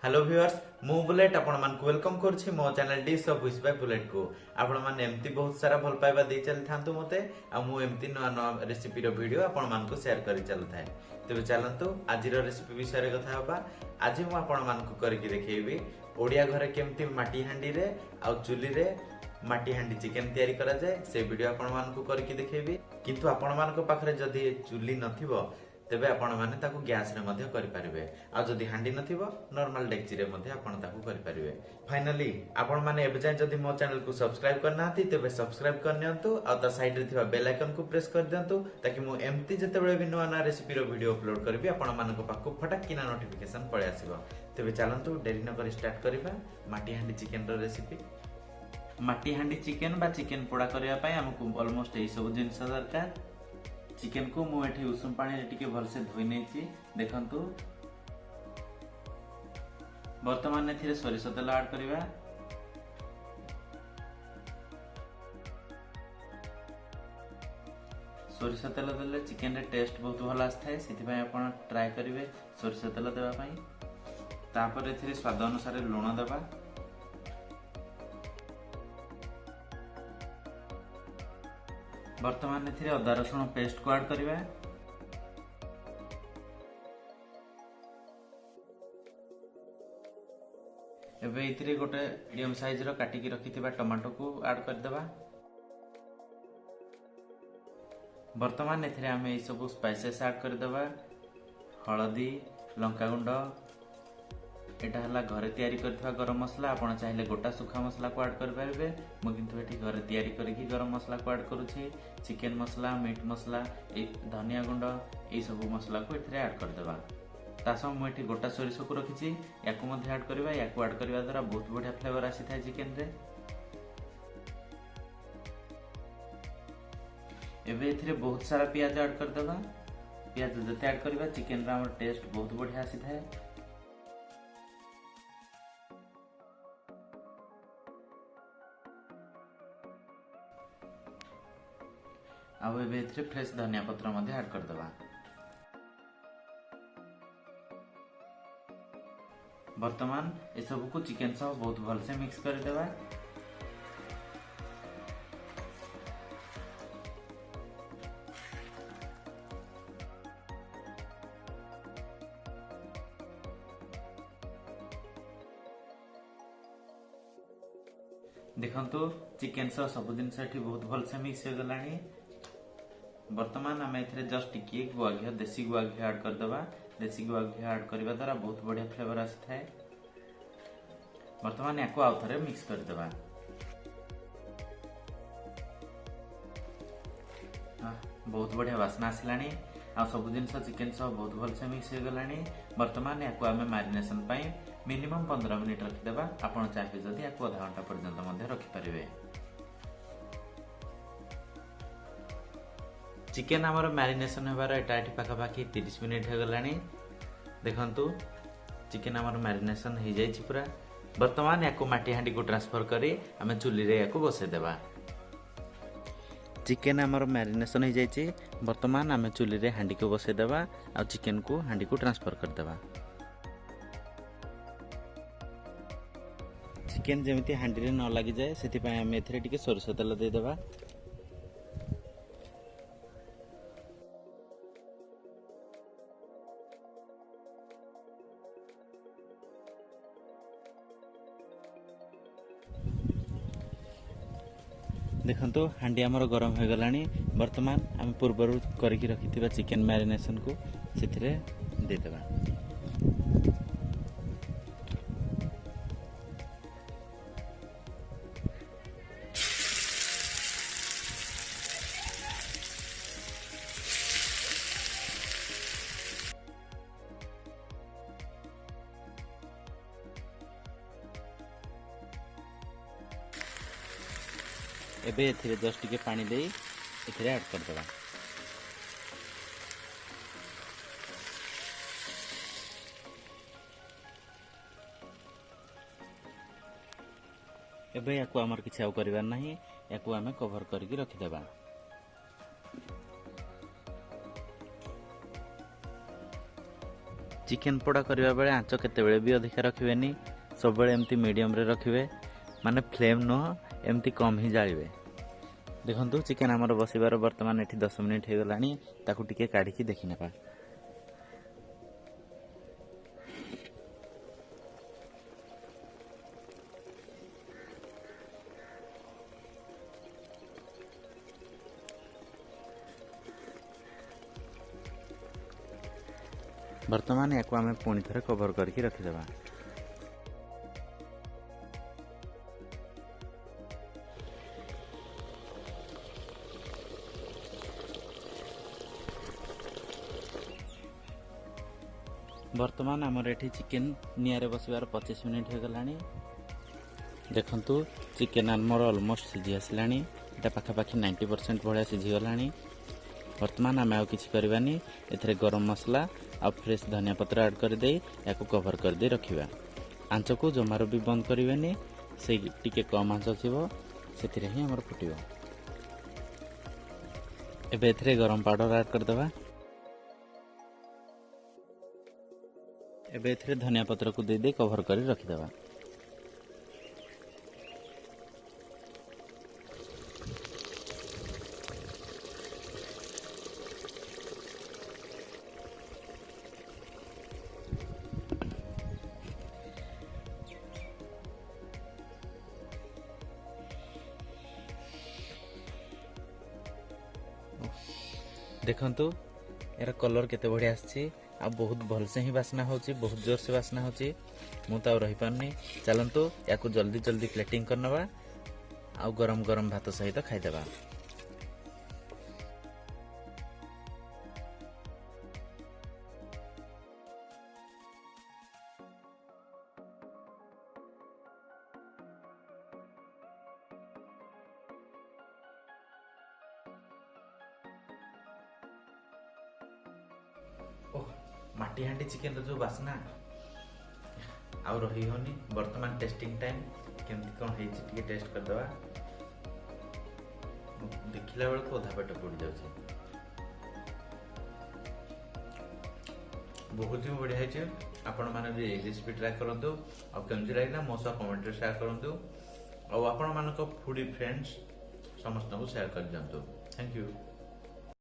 Hello viewers मु bullet आपण मानक वेलकम करछि मो channel dish of wish by bullet को आपण माने एमती बहुत सारा भल पाइबा दे चल थांतु मते आ मु एमती नवा नवा रेसिपी रो वीडियो आपण मानक शेयर करि चल थाए तबे चलंतु आज रो रेसिपी विषय रे कथा हबा। आज मु आपण मानक करके देखैबी ओडिया घरे केमती माटी हांडी रे आ चुली रे माटी हांडी चिकन तयारी करा जाए से वीडियो आपण मानक करके देखैबी। किंतु आपण मानक पाखरे जदी चुली नथिबो तेबे आपण माने ताकू गैस रे मध्य करि परिबे आ जदी हांडी नथिबो नॉर्मल डेक्ची रे मध्य आपण ताकू करि परिबे। फाइनली आपण माने एबे जाय जदी मो चैनल को सब्सक्राइब करनाथि तेबे सब्सक्राइब करनियंतु आ ता साइड रे थिबा बेल आइकन को प्रेस कर दियंतु ताकि मु एमती जते बेले भी नवा नवा रेसिपी रो वीडियो अपलोड करबी आपण मानको पाखू फटाक किना नोटिफिकेशन पळे आसीबो। तेबे चलंतु देरी न करि स्टार्ट करबा माटी हांडी चिकन रो रेसिपी। माटी हांडी चिकन बा चिकन पोड़ा करबा पय हमकु ऑलमोस्ट एई सब जिंस दरकार। चिकन को मु एठी उषुम पानी रे टिके भल से धोई नेछि देखंतु। वर्तमान एथिरे सरिष तेल ऐड करबा। सरिष तेल देले चिकन रे टेस्ट बहुत भल आस्थाय सेति पय आपण ट्राई करिवे सरिष तेल देबा पय। तापर एथिरे स्वाद अनुसार लूण देबा। वर्तमान एथिरे अदा रसुण पेस्ट को ऐड करबा। एबे इथिरे गोटे मीडियम साइज रो काटी की रखिथिबा टमाटो को ऐड कर देबा। वर्तमान एथिरे हमें ए सब स्पाइसेस ऐड कर देबा। हळदी लंका गुंड एटा हला घरे तयारी करथिबा गरम मसला आपण चाहिले गोटा सुखा मसला को ऐड कर परबे। मु किंतु एठी घरे तयारी करके गरम मसला को ऐड करूछि। चिकन मसला मीट मसला ए धनिया गुंड ए सब मसला को एथिरे ऐड कर देबा। तासम मु एठी गोटा सोरिष को रखिछि याकु मध्ये ऐड करबा। याकु ऐड करबा द्वारा बहुत बढ़िया फ्लेवर आसी थाय चिकन रे। एबे एथिरे बहुत सारा प्याज ऐड कर देबा। प्याज जते ऐड करबा चिकन रा हमर टेस्ट बहुत बढ़िया आसी थाय। आउ एबे एथिरे फ्रेश धनिया पत्र मध्ये ऐड कर देबा। वर्तमान ए सब को चिकन सह बहुत भल से मिक्स कर देबा। देखंतु चिकन सह सब दिन सेठी बहुत भल से मिक्स हो गलानी। वर्तमान आम एथिरे जस्ट टिके गुआ घी देसी गुआ घी ऐड कर देबा। देसी गुआ घी ऐड करबा द्वारा बहुत बढ़िया फ्लेवर आसी थाए। वर्तमान याको आउ थरे मिक्स कर देबा। बहुत बढ़िया वासना आसलानी आ सब जिनस चिकन सह बहुत भल से मिक्स हो गलानी। वर्तमान याको आमे मैरिनेशन पई मिनिमम 15 मिनिट रखि देबा। आपण चाहे जदी याको आधा घंटा पर्यंत मध्ये रखि परिबे। चिकन आमर मैरिनेशन होबार एटा एठी पाखा पाखी 30 मिनिट हो गलानी। देखंतु चिकन आमर मैरिनेशन हो जाई छि पूरा। वर्तमान याको माटी हांडी को ट्रांसफर करी हमें चुली रे याको बसे देबा। चिकन आमर मैरिनेशन हो जाई छि। वर्तमान हमें चुली रे हांडी को बसे देबा आ चिकन को हांडी को ट्रांसफर कर देबा। चिकन जेमिति हांडी रे न लागि जाए सेति पय हमें एथिरे टिके सरिष तेल दे देबा। देखंतु हांडी आमर गरम हो गलानी। वर्तमान आम पूर्वर करके रखिथिबा चिकन मैरिनेशन को सेथिरे दे देबा। एबे एथिरे जस्ट टिके पानी देई एथिरे ऐड कर देबा। एबे याको हमर किछ आउ करबार नाही। याको हमें कवर करके रखि देबा। चिकेन पोड़ा करबा बेले आंच केतेबेले भी अधिका रखिबेनी, सब बेले एमती मीडियम रे रखिबे, माने फ्लेम न एमती कम ही जालिबे। देखंतु चिकेन हमर बसिबार वर्तमान एठी 10 मिनिट हे गलानी, ताकू टिके काढी की देखि नेबा। वर्तमान याको आमे पुणी थरे कवर करके रखिदेबा। वर्तमान आमर एठी चिकेन नियारे बसिबार 25 मिनिट हो गलानी। देखंतु चिकेन आमर ऑलमोस्ट सिझी आसलानी, एटा पाखापाखी 90% भलिया सिझी गलानी। वर्तमान आम किसी करवानी, एथरे गरम मसला आ फ्रेश धनिया पत्र ऐड कर दे याको कवर कर दे रखिबा। आंच को जमारो भी बंद करिवेनी, से टिके कम आंच थिबो, सेथिरे ही हमर फुटिबो। एबे एथरे गरम पाउडर ऐड कर देबा। एबे एथरे धनिया पत्र को दे दे कवर कर रखि देबा। देखंतु यार कलर केते बढ़िया आछि, आ बहुत भल से ही वासना होची, बहुत जोर से वासना होची। मु तो रही पारनी, चलंतु याको जल्दी जल्दी प्लेटिंग करनबा, आ गरम गरम भात सहित खाई देबा। ओह, माटी हांडी चिकेन रो जो वासना आउ रही होनी। वर्तमान टेस्टिंग टाइम केमती कौन है टिके टेस्ट कर दवा। देखिला बेल को अधा पेट पड़ जाउछे। बहुत ही बढ़िया है। आपण माने भी रेसिपी ट्राई करंतु, और केमती लागला मो सह कमेंट रे शेयर करंतु, और आपण मानको फूडी फ्रेंड्स समस्त को शेयर कर दियंतु। Thank you.